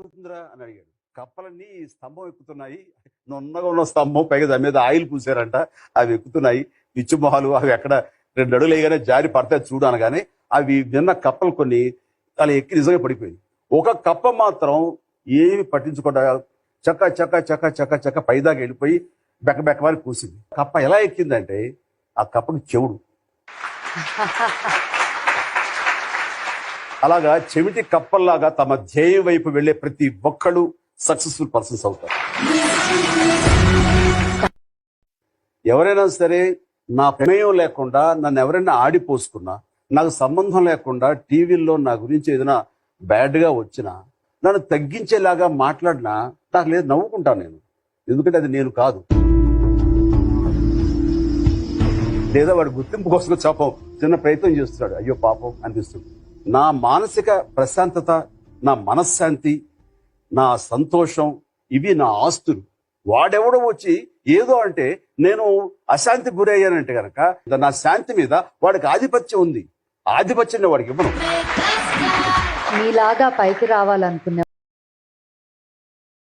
ఎక్కుతుందిరా అని అడిగాడు. కప్పలన్నీ స్తంభం ఎక్కుతున్నాయి, నున్నగా ఉన్న స్తంభం, పైగా దాని మీద ఆయిల్ పూసారంట, అవి ఎక్కుతున్నాయి, పిచ్చి మొహాలు, అవి ఎక్కడ 2 అడుగులు వేయగానే జారి పడతాయి చూడు అనగానే అవి విన్న కప్పలు కొన్ని అలా ఎక్కి నిజంగా పడిపోయింది. ఒక కప్ప మాత్రం ఏమి పట్టించుకోకుండా చక్క చక్క చక్క చక్క చక్క పైదాకా వెళ్ళిపోయి బెక్క బెక్కవారి కూసింది. కప్ప ఎలా ఎక్కిందంటే ఆ కప్పకి చెవుడు. అలాగా చెవిటి కప్పల్లాగా తమ ధ్యేయం వైపు వెళ్లే ప్రతి ఒక్కళ్ళు సక్సెస్ఫుల్ పర్సన్స్ అవుతారు. ఎవరైనా సరే నా ప్రమేయం లేకుండా నన్ను ఎవరైనా ఆడిపోసుకున్నా, నాకు సంబంధం లేకుండా టీవీల్లో నా గురించి ఏదైనా బ్యాడ్గా వచ్చినా, నన్ను తగ్గించేలాగా మాట్లాడినా నాకు లేదు, నవ్వుకుంటాను నేను. ఎందుకంటే అది నేను కాదు. లేదా వాడు గుర్తింపు కోసం చాపం చిన్న ప్రయత్నం చేస్తున్నాడు, అయ్యో పాపం అనిపిస్తుంది. నా మానసిక ప్రశాంతత, నా మనశ్శాంతి, నా సంతోషం, ఇవి నా ఆస్తులు. వాడెవడో వచ్చి ఏదో అంటే నేను అశాంతికి గురయ్యానంటే గనక నా శాంతి మీద వాడికి ఆధిపత్యం ఉంది. ఆధిపత్యాన్ని వాడికి ఇవ్వను. మీలాగా పైకి రావాలనుకునే